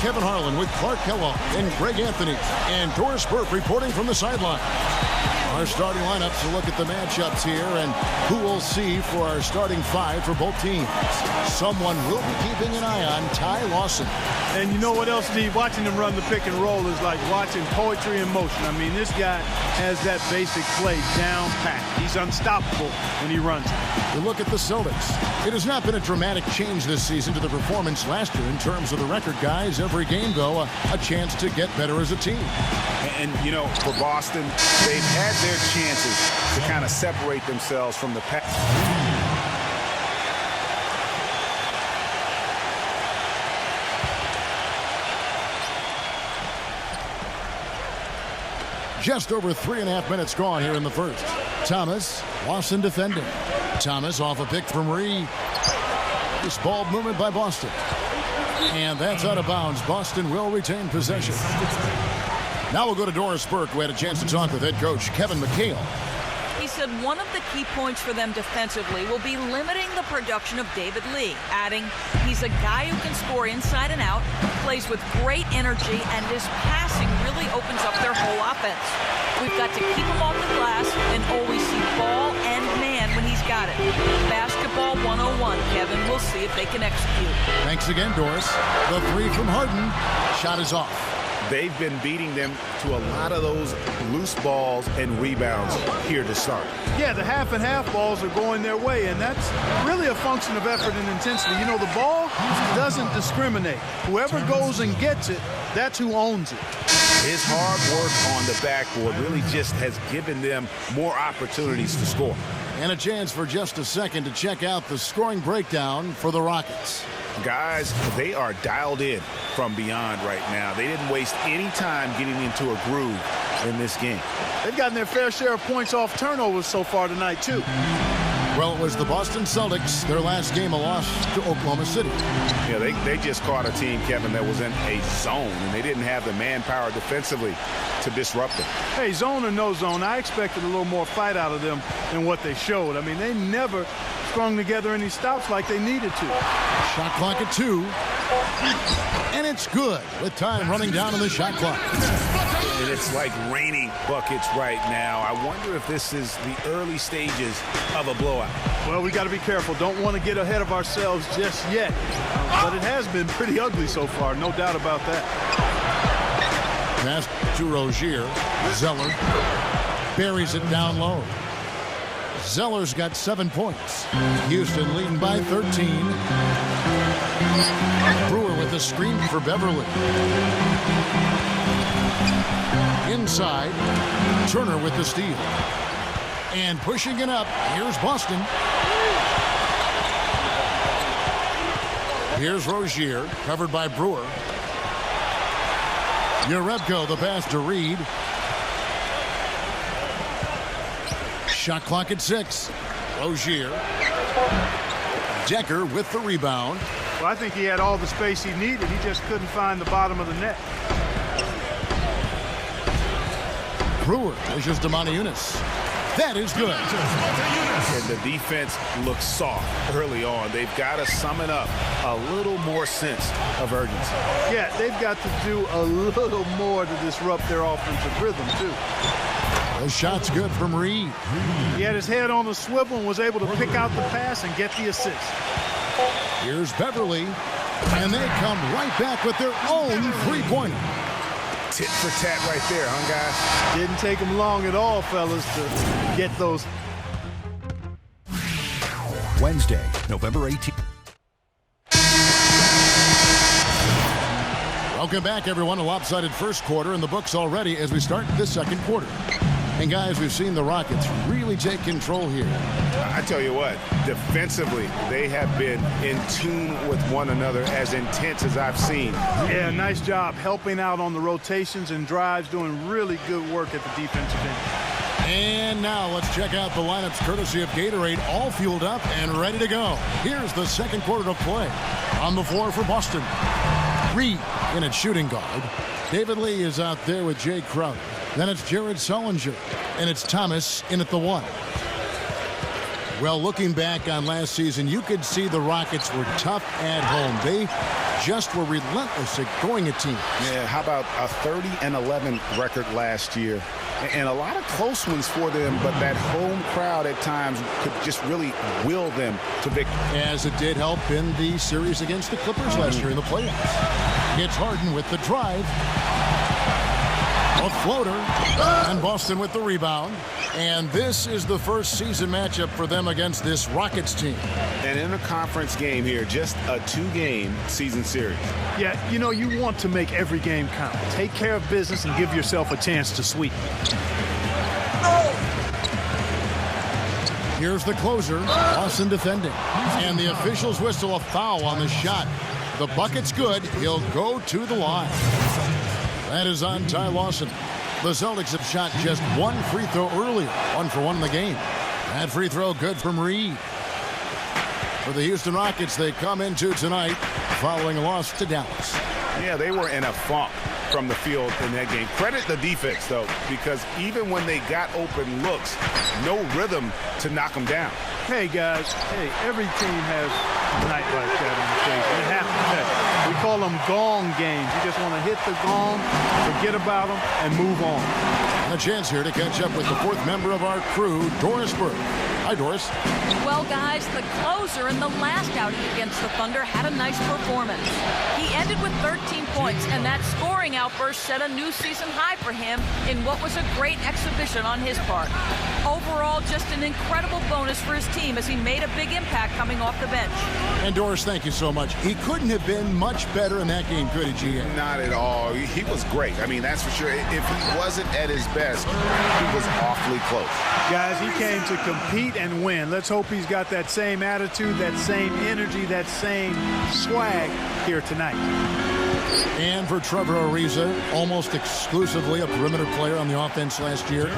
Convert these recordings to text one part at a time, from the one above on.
Kevin Harlan with Clark Kellogg and Greg Anthony and Doris Burke reporting from the sideline. Our starting lineups will look at the matchups here and who we'll see for our starting five for both teams. Someone will be keeping an eye on Ty Lawson. And you know what else, Steve? Watching him run the pick and roll is like watching poetry in motion. I mean, this guy has that basic play down pat. He's unstoppable when he runs it. We look at the Celtics. It has not been a dramatic change this season to the performance last year in terms of the record, guys. Every game, though, a chance to get better as a team. And, you know, for Boston, they've had their chances to kind of separate themselves from the pack. Just over 3.5 minutes gone here in the first. Thomas, Lawson defending. Thomas off a pick from Reed. This ball movement by Boston. And that's out of bounds. Boston will retain possession. Now we'll go to Doris Burke, who had a chance to talk with head coach Kevin McHale. He said one of the key points for them defensively will be limiting the production of David Lee, adding he's a guy who can score inside and out, plays with great energy, and his passing really opens up their whole offense. We've got to keep him off the glass and always see ball and man when he's got it. Basketball 101, Kevin. We'll see if they can execute. Thanks again, Doris. The three from Harden. Shot is off. They've been beating them to a lot of those loose balls and rebounds here to start. Yeah, the half and half balls are going their way, and that's really a function of effort and intensity. You know, the ball doesn't discriminate. Whoever goes and gets it, that's who owns it. His hard work on the backboard really just has given them more opportunities to score. And a chance for just a second to check out the scoring breakdown for the Rockets. Guys, they are dialed in from beyond right now. They didn't waste any time getting into a groove in this game. They've gotten their fair share of points off turnovers so far tonight, too. Well, it was the Boston Celtics, their last game, a loss to Oklahoma City. Yeah, they just caught a team, Kevin, that was in a zone, and they didn't have the manpower defensively to disrupt them. Hey, zone or no zone, I expected a little more fight out of them than what they showed. I mean, they never strung together any stops like they needed to. Shot clock at 2. And it's good with time running down on the shot clock. And it's like raining buckets right now. I wonder if this is the early stages of a blowout. Well, we got to be careful. Don't want to get ahead of ourselves just yet. But it has been pretty ugly so far, no doubt about that. Pass to Rozier. Zeller buries it down low. Zeller's got 7 points. Houston leading by 13. Brewer with the screen for Beverly. Inside, Turner with the steal. And pushing it up, here's Boston. Here's Rozier, covered by Brewer. Yarebko, the pass to Reed. Shot clock at 6. Rozier. Decker with the rebound. Well, I think he had all the space he needed. He just couldn't find the bottom of the net. Brewer pushes to Moniunas. That is good. And the defense looks soft early on. They've got to summon up a little more sense of urgency. Yeah, they've got to do a little more to disrupt their offensive rhythm, too. The shot's good from Reed. He had his head on the swivel and was able to pick out the pass and get the assist. Here's Beverly, and they come right back with their own three-pointer. Tit for tat right there, huh, guys? Didn't take them long at all, fellas, to get those. Wednesday, November 18th. Welcome back, everyone. A lopsided first quarter in the books already as we start the second quarter. And, guys, we've seen the Rockets really take control here. I tell you what, defensively, they have been in tune with one another as intense as I've seen. Yeah, nice job helping out on the rotations and drives, doing really good work at the defensive end. And now let's check out the lineups courtesy of Gatorade, all fueled up and ready to go. Here's the second quarter of play. On the floor for Boston, Reed in at shooting guard. David Lee is out there with Jay Crowder. Then it's Jared Sullinger, and it's Thomas in at the 1. Well, looking back on last season, you could see the Rockets were tough at home. They just were relentless at going at teams. Yeah, how about a 30-11 record last year? And a lot of close ones for them, but that home crowd at times could just really will them to victory. As it did help in the series against the Clippers last year in the playoffs. It's Harden with the drive. A floater. And Boston with the rebound. And this is the first season matchup for them against this Rockets team. An interconference game here, just a 2-game season series. Yeah, you know, you want to make every game count. Take care of business and give yourself a chance to sweep. Here's the closer, Lawson defending. And the officials whistle a foul on the shot. The bucket's good. He'll go to the line. That is on Ty Lawson. The Celtics have shot just one free throw earlier. 1 for 1 in the game. That free throw good from Reed. For the Houston Rockets, they come into tonight following a loss to Dallas. Yeah, they were in a funk from the field in that game. Credit the defense, though, because even when they got open looks, no rhythm to knock them down. Hey, guys. Hey, every team has a night like that on the stage. You have to tell. We call them gong games. You just want to hit the gong, forget about them, and move on. And a chance here to catch up with the 4th member of our crew, Doris Burke. Hi, Doris. Well, guys, the closer in the last outing against the Thunder had a nice performance. He ended with 13 points, and that scoring outburst set a new season high for him in what was a great exhibition on his part. Overall, just an incredible bonus for his team as he made a big impact coming off the bench. And Doris, thank you so much. He couldn't have been much better in that game, could he, GA? Not at all. He was great. I mean, that's for sure. If he wasn't at his best, he was awfully close. Guys, he came to compete and win. Let's hope he's got that same attitude, that same energy, that same swag here tonight. And for Trevor Ariza, almost exclusively a perimeter player on the offense last year.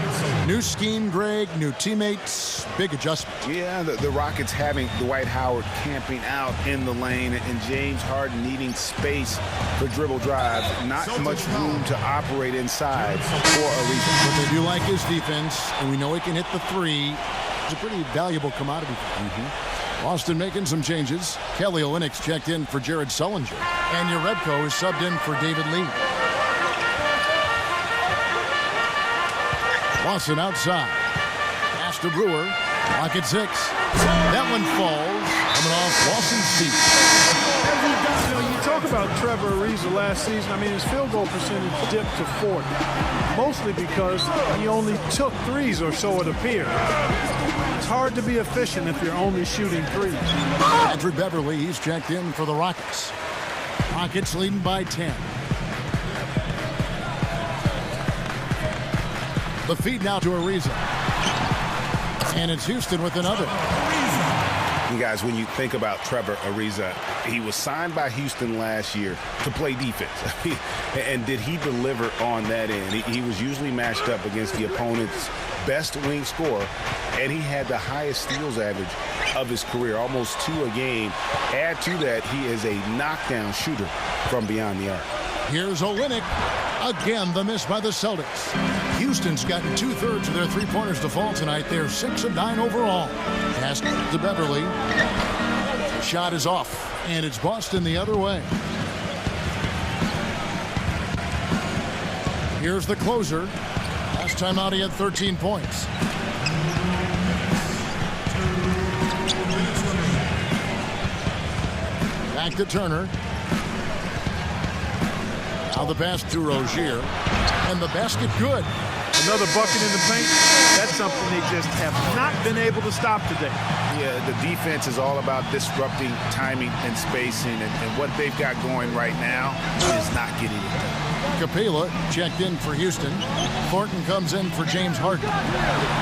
New scheme, Greg, new teammates, big adjustment. Yeah, the Rockets having Dwight Howard camping out in the lane and James Harden needing space for dribble drive. Not much room to operate inside for Ariza. What they do like his defense, and we know he can hit the 3. It's a pretty valuable commodity. Boston making some changes. Kelly Olynyk checked in for Jared Sullinger. And Jerebko is subbed in for David Lee. Lawson outside. Pass to Brewer. Lock at 6. That one falls. Coming off Lawson's feet. You know, you talk about Trevor Ariza last season. I mean, his field goal percentage dipped to 40. Mostly because he only took 3s, or so it appeared. It's hard to be efficient if you're only shooting 3s. Andrew Beverly, he's checked in for the Rockets. Rockets leading by 10. The feed now to Ariza. And it's Houston with another. You guys, when you think about Trevor Ariza, he was signed by Houston last year to play defense. And did he deliver on that end? He was usually matched up against the opponent's best wing scorer, and he had the highest steals average of his career, almost 2 a game. Add to that, he is a knockdown shooter from beyond the arc. Here's Olynyk. Again, the miss by the Celtics. Houston's gotten 2/3 of their 3-pointers to fall tonight. They're 6 of 9 overall. Pass to Beverly. Shot is off, and it's Boston the other way. Here's the closer. Last time out, he had 13 points. Back to Turner. Now the pass to Rozier. And the basket good. Another bucket in the paint. That's something they just have not been able to stop today. Yeah, the defense is all about disrupting timing and spacing, and what they've got going right now is not getting it done. Capela checked in for Houston. Thornton comes in for James Harden.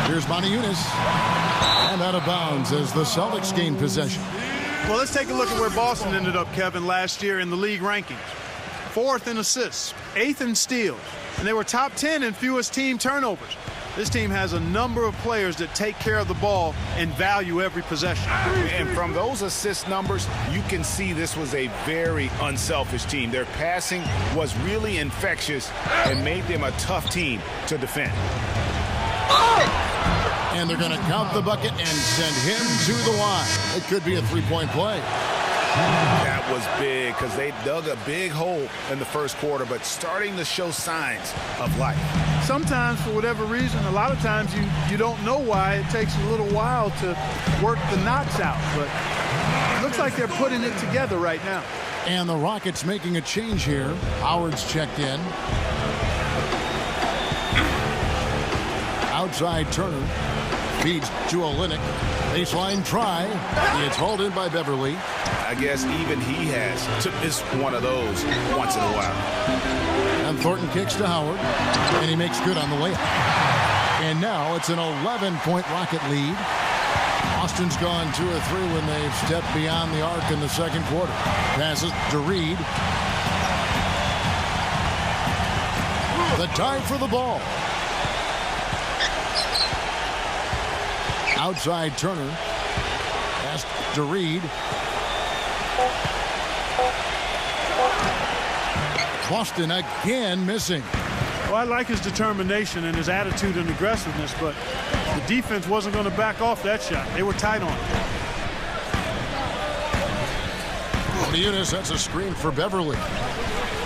Here's Moniunas. And out of bounds as the Celtics gain possession. Well, let's take a look at where Boston ended up, Kevin, last year in the league rankings. 4th in assists, 8th in steals, and they were top 10 in fewest team turnovers. This team has a number of players that take care of the ball and value every possession. And from those assist numbers, you can see this was a very unselfish team. Their passing was really infectious and made them a tough team to defend. And they're going to count the bucket and send him to the line. It could be a 3-point play. That was big because they dug a big hole in the first quarter, but starting to show signs of life. Sometimes, for whatever reason, a lot of times you don't know why. It takes a little while to work the knots out, but it looks like they're putting it together right now. And the Rockets making a change here. Howard's checked in. Outside Turner. Feeds to Olynyk. Baseline try. It's hauled in by Beverly. I guess even he has to miss one of those once in a while. And Thornton kicks to Howard. And he makes good on the layup. And now it's an 11-point Rocket lead. Boston's gone 2 of 3 when they've stepped beyond the arc in the second quarter. Passes to Reed. The dive for the ball. Outside Turner. Pass to Reed. Boston again missing. Well, I like his determination and his attitude and aggressiveness, but the defense wasn't going to back off that shot. They were tight on it. Leonis sets a screen for Beverly.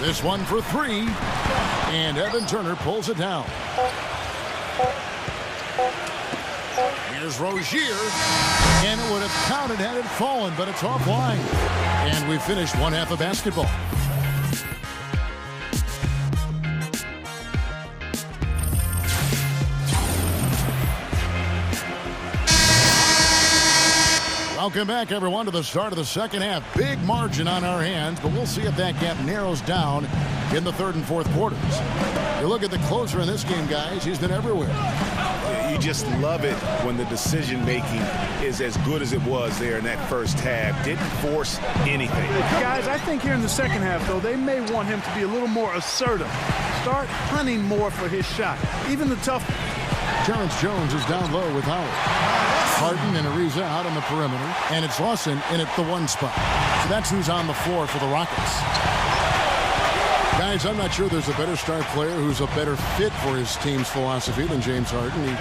This one for 3. And Evan Turner pulls it down. Here's Rozier. And it would have counted had it fallen, but it's offline. And we finished one half of basketball. Welcome back, everyone, to the start of the second half. Big margin on our hands, but we'll see if that gap narrows down in the third and fourth quarters. You look at the closer in this game, guys. He's been everywhere. You just love it when the decision-making is as good as it was there in that first half. Didn't force anything. Guys, I think here in the second half, though, they may want him to be a little more assertive. Start hunting more for his shot. Even the tough. Terrence Jones is down low with Howard. Harden and Ariza out on the perimeter. And it's Lawson in at the 1 spot. So that's who's on the floor for the Rockets. Guys, I'm not sure there's a better star player who's a better fit for his team's philosophy than James Harden. He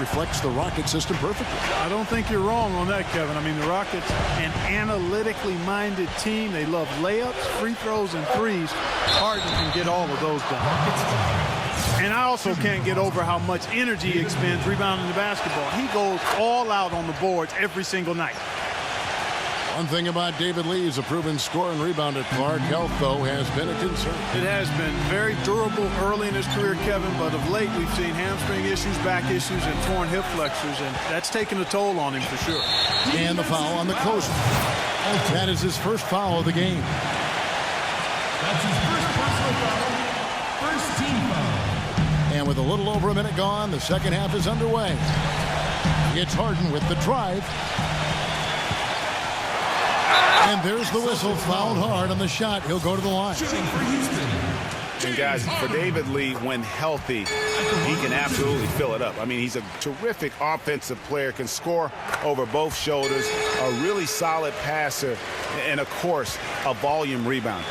reflects the Rocket system perfectly. I don't think you're wrong on that, Kevin. I mean, the Rockets, an analytically minded team. They love layups, free throws, and threes. Harden can get all of those done. And I also can't get over how much energy he expends rebounding the basketball. He goes all out on the boards every single night. One thing about David Lee is a proven scorer and rebounder. Clark health, though, has been a concern. It has been very durable early in his career, Kevin, but of late we've seen hamstring issues, back issues, and torn hip flexors, and that's taken a toll on him for sure. And the foul on the closer. That is his first foul of the game. That's his first personal foul. First team foul. And with a little over a minute gone, the second half is underway. It's Harden with the drive. And there's the whistle, fouled hard on the shot. He'll go to the line. And guys, for David Lee, when healthy, he can absolutely fill it up. I mean, he's a terrific offensive player, can score over both shoulders, a really solid passer, and of course, a volume rebounder.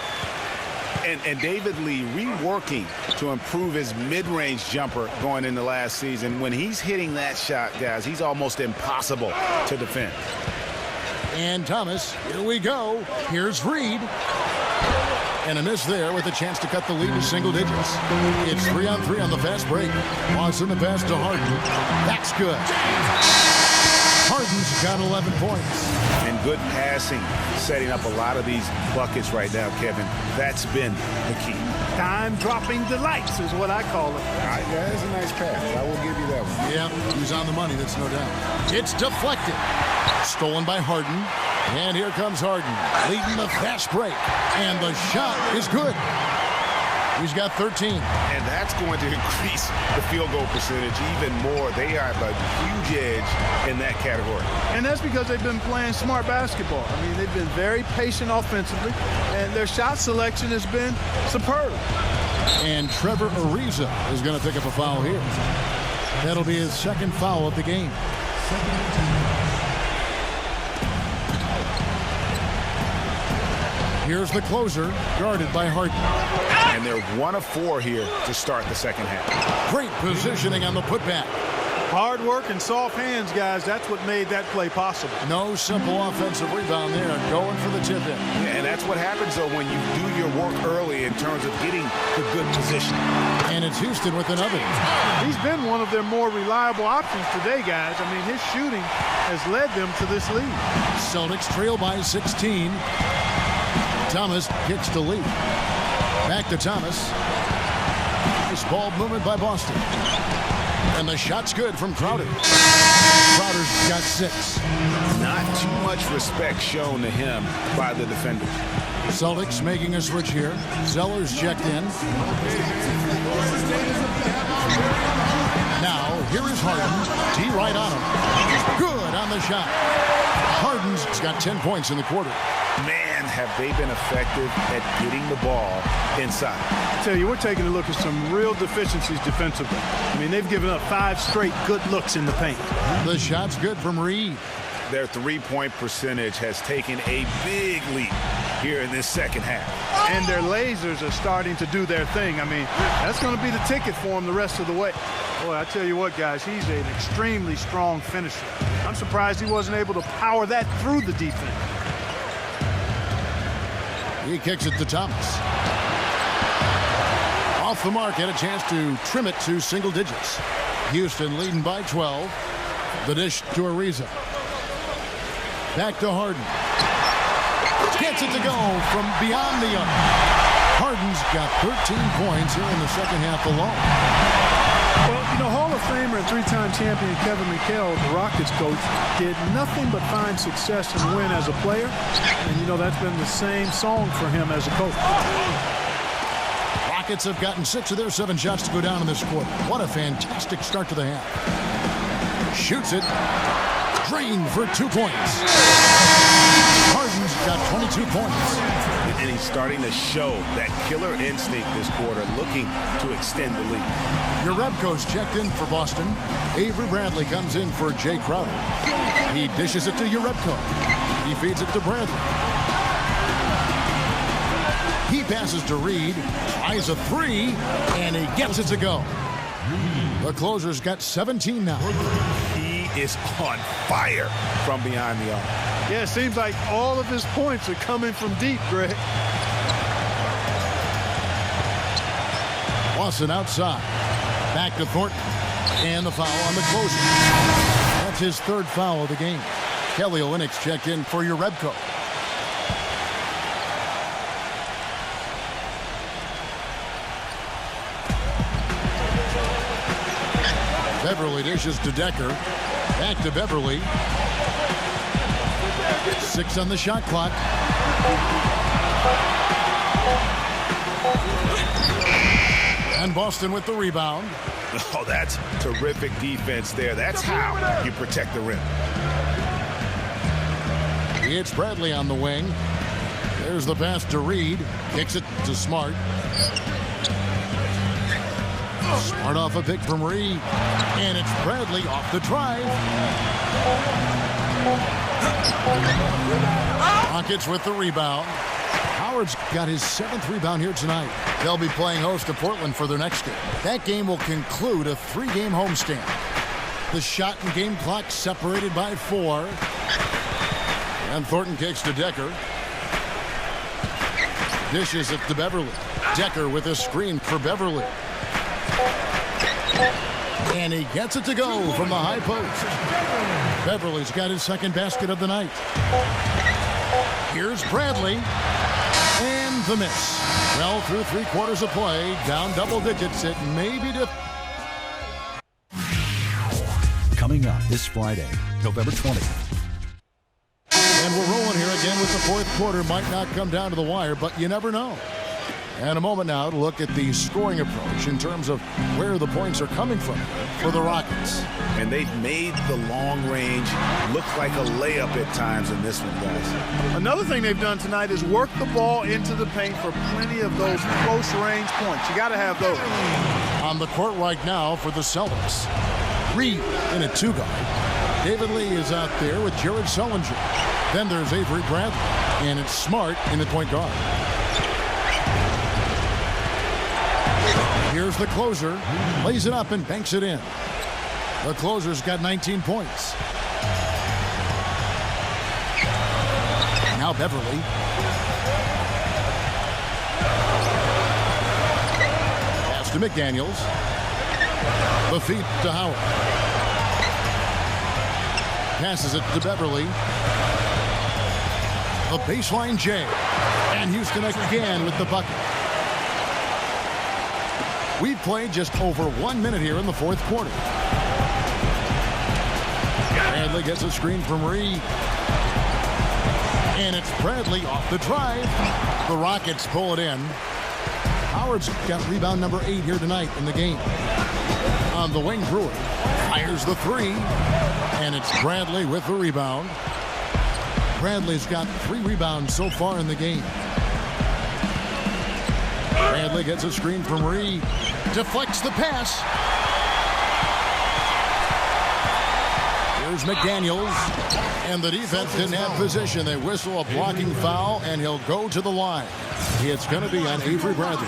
And David Lee reworking to improve his mid-range jumper going into last season. When he's hitting that shot, guys, he's almost impossible to defend. And Thomas, here we go. Here's Reed. And a miss there with a chance to cut the lead to single digits. It's 3-on-3 on the fast break. Lawson the pass to Harden. That's good. Harden's got 11 points. And good passing, setting up a lot of these buckets right now, Kevin. That's been the key. Time-dropping delights is what I call it. All right, that is a nice pass. I will give you that one. Yeah, he's on the money, that's no doubt. It's deflected. Stolen by Harden. And here comes Harden, leading the fast break. And the shot is good. He's got 13. And that's going to increase the field goal percentage even more. They have a huge edge in that category. And that's because they've been playing smart basketball. I mean, they've been very patient offensively, and their shot selection has been superb. And Trevor Ariza is going to pick up a foul here. That'll be his second foul of the game. Here's the closer, guarded by Harden. And they're 1 of 4 here to start the second half. Great positioning on the putback. Hard work and soft hands, guys. That's what made that play possible. No simple offensive rebound there. Going for the tip in. Yeah, and that's what happens, though, when you do your work early in terms of getting the good position. And it's Houston with another. He's been one of their more reliable options today, guys. I mean, his shooting has led them to this lead. Celtics trail by 16. Thomas kicks to lead. Back to Thomas. Nice ball movement by Boston. And the shot's good from Crowder. Crowder's got 6. Not too much respect shown to him by the defenders. Celtics making a switch here. Zeller's checked in. Now, here is Harden. D right on him. Good on the shot. Harden's got 10 points in the quarter. Man, have they been effective at getting the ball inside. I tell you, we're taking a look at some real deficiencies defensively. I mean, they've given up 5 straight good looks in the paint. The shot's good from Reed. Their three-point percentage has taken a big leap here in this second half. And their lasers are starting to do their thing. I mean, that's going to be the ticket for him the rest of the way. Boy, I tell you what, guys, he's an extremely strong finisher. I'm surprised he wasn't able to power that through the defense. He kicks it to Thomas. Off the mark, had a chance to trim it to single digits. Houston leading by 12. The dish to Ariza. Back to Harden. Gets it to go from beyond the arc. Harden's got 13 points here in the second half alone. Well, you know, Hall of Famer and 3-time champion Kevin McHale, the Rockets coach, did nothing but find success and win as a player. And, you know, that's been the same song for him as a coach. Rockets have gotten 6 of their 7 shots to go down in this quarter. What a fantastic start to the half. Shoots it. Drained for 2 points. Harden's got 22 points. And he's starting to show that killer instinct this quarter, looking to extend the lead. Urebko's checked in for Boston. Avery Bradley comes in for Jay Crowder. He dishes it to Urebko. He feeds it to Bradley. He passes to Reed. Tries a 3, and he gets it to go. The closer's got 17 now. He is on fire from behind the arc. Yeah, it seems like all of his points are coming from deep, Greg. Lawson outside. Back to Thornton. And the foul on the closer. That's his 3rd foul of the game. Kelly Olynyk's checked in for Urebko. Beverly dishes to Decker. Back to Beverly. 6 on the shot clock. And Boston with the rebound. Oh, that's terrific defense there. That's how you protect the rim. It's Bradley on the wing. There's the pass to Reed. Kicks it to Smart. Smart off a pick from Reed. And it's Bradley off the drive. Rockets with the rebound. Howard's got his 7th rebound here tonight. They'll be playing host to Portland for their next game. That game will conclude a 3-game homestand. The shot and game clock separated by 4. And Thornton kicks to Decker. Dishes it to Beverly. Decker with a screen for Beverly. And he gets it to go from the high post. Beverly's got his 2nd basket of the night. Here's Bradley. And the miss. Well, through 3 quarters of play, down double digits, it may be Coming up this Friday, November 20th. And we're rolling here again with the 4th quarter. Might not come down to the wire, but you never know. And a moment now to look at the scoring approach in terms of where the points are coming from for the Rockets. And they've made the long range look like a layup at times in this one, guys. Another thing they've done tonight is work the ball into the paint for plenty of those close range points. You got to have those. On the court right now for the Celtics. Reed in a 2-guard. David Lee is out there with Jared Sullinger. Then there's Avery Bradley. And it's Smart in the point guard. Here's the closer. Lays it up and banks it in. The closer's got 19 points. Now Beverly. Pass to McDaniels. The feet to Howard. Passes it to Beverly. The baseline J. And Houston again with the bucket. We've played just over 1 minute here in the fourth quarter. Bradley gets a screen from Reed. And it's Bradley off the drive. The Rockets pull it in. Howard's got rebound number 8 here tonight in the game. On the wing, Brewer fires the 3. And it's Bradley with the rebound. Bradley's got 3 rebounds so far in the game. Bradley gets a screen from Reed. Deflects the pass. Here's McDaniels. And the defense didn't have position. They whistle a blocking foul, and he'll go to the line. It's going to be on Avery Bradley.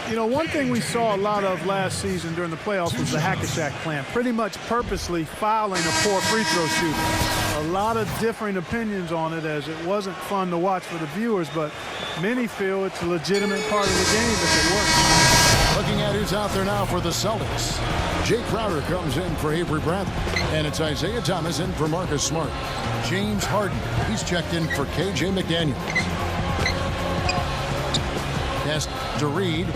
You know, one thing we saw a lot of last season during the playoffs was the hack-a-shack plan, pretty much purposely fouling a poor free throw shooter. A lot of differing opinions on it, as it wasn't fun to watch for the viewers, but many feel it's a legitimate part of the game if it works. Looking at who's out there now for the Celtics. Jay Crowder comes in for Avery Bradley. And it's Isaiah Thomas in for Marcus Smart. James Harden, he's checked in for KJ McDaniels. Pass to Reed.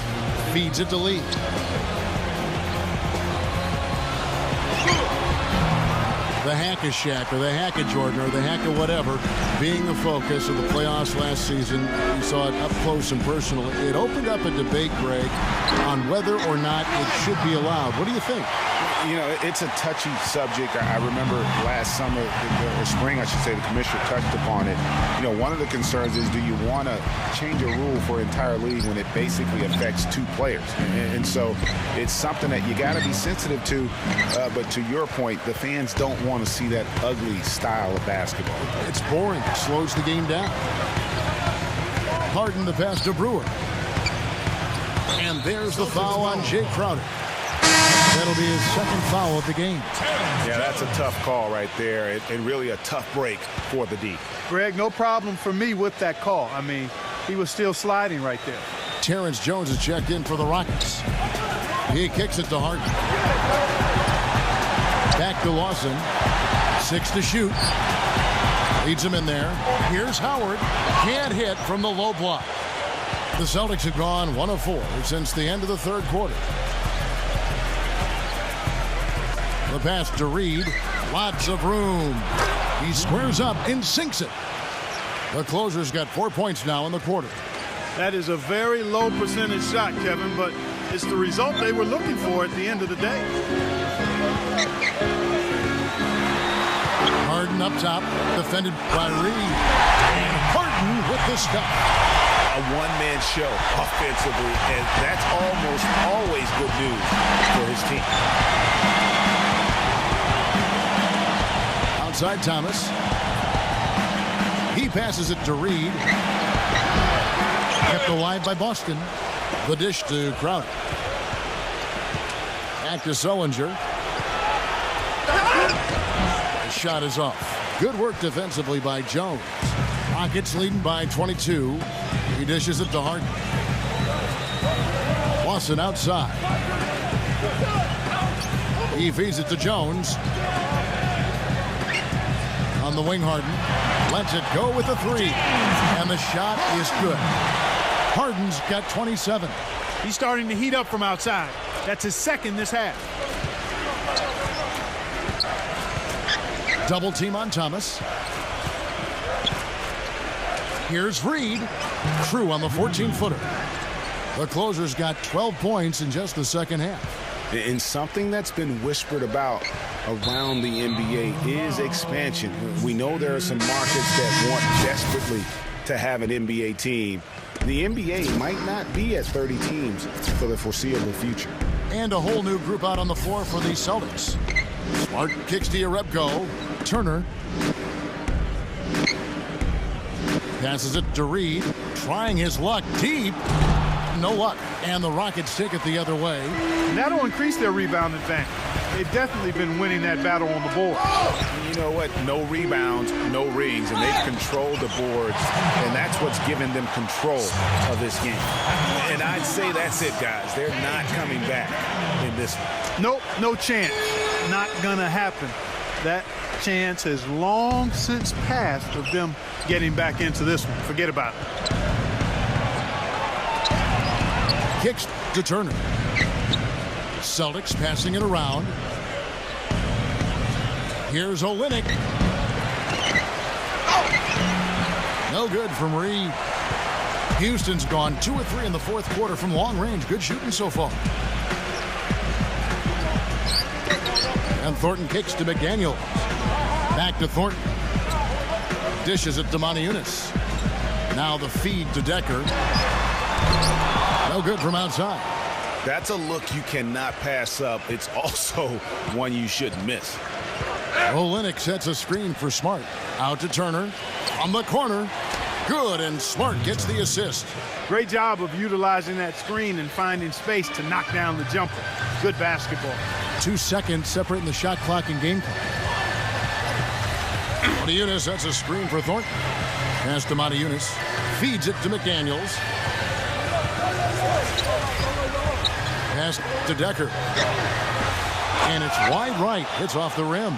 Feeds it to Lee. The hack-a-shack or the hack-a-Jordan or the hack-a-whatever being the focus of the playoffs last season. You saw it up close and personal. It opened up a debate, Greg, on whether or not it should be allowed. What do you think? You know, it's a touchy subject. I remember last summer, or spring, I should say, the commissioner touched upon it. You know, one of the concerns is, do you want to change a rule for an entire league when it basically affects 2 players? And so it's something that you got to be sensitive to. But to your point, the fans don't want to see that ugly style of basketball. It's boring. It slows the game down. Harden the pass to Brewer. And there's the foul on Jay Crowder. That'll be his second foul of the game. Yeah, that's a tough call right there, and really a tough break for the D. Greg, no problem for me with that call. I mean, he was still sliding right there. Terrence Jones is checked in for the Rockets. He kicks it to Harden. Back to Lawson. 6 to shoot. Leads him in there. Here's Howard. Can't hit from the low block. The Celtics have gone 1 of 4 since the end of the third quarter. The pass to Reed. Lots of room. He squares up and sinks it. The closer's got 4 points now in the quarter. That is a very low percentage shot, Kevin, but it's the result they were looking for at the end of the day. Harden up top, defended by Reed. And Harden with the stop. A one-man show offensively, and that's almost always good news for his team. Outside Thomas. He passes it to Reed. Kept alive by Boston. The dish to Crowder. Back to Sullinger. The shot is off. Good work defensively by Jones. Rockets leading by 22. He dishes it to Harden. Lawson outside. He feeds it to Jones. On the wing, Harden lets it go with a 3. And the shot is good. Harden's got 27. He's starting to heat up from outside. That's his second this half. Double team on Thomas. Here's Reed. True on the 14-footer. The closer's got 12 points in just the second half. And something that's been whispered about around the NBA is expansion. We know there are some markets that want desperately to have an NBA team. The NBA might not be at 30 teams for the foreseeable future. And a whole new group out on the floor for the Celtics. Smart kicks to Jerebko. Turner. Passes it to Reed. Trying his luck deep. No luck. And the Rockets take it the other way. And that'll increase their rebound advantage. They've definitely been winning that battle on the board. You know what? No rebounds, no rings, and they've controlled the boards, and that's what's given them control of this game. And I'd say that's it, guys. They're not coming back in this one. Nope, no chance. Not gonna happen. That chance has long since passed of them getting back into this one. Forget about it. Kicks to Turner. Celtics passing it around. Here's Olynyk. No good from Reed. Houston's gone 2 of 3 in the fourth quarter from long range. Good shooting so far. And Thornton kicks to McDaniel. Back to Thornton. Dishes it to Moniunas. Now the feed to Decker. No good from outside. That's a look you cannot pass up. It's also one you shouldn't miss. Olynyk sets a screen for Smart. Out to Turner. From the corner. Good, and Smart gets the assist. Great job of utilizing that screen and finding space to knock down the jumper. Good basketball. 2 seconds separating the shot clock and game clock. Moniunas sets a screen for Thornton. Pass to Moniunas. Feeds it to McDaniels. Pass to Decker. And it's wide right. Hits off the rim.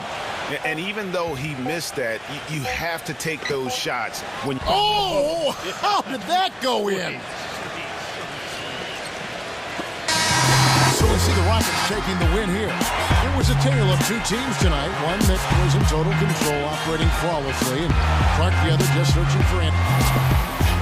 And even though he missed that, you have to take those shots. When Oh, how did that go in? So we see the Rockets taking the win here. It was a tale of two teams tonight. One that was in total control, operating flawlessly, and Clark the other just searching for answers.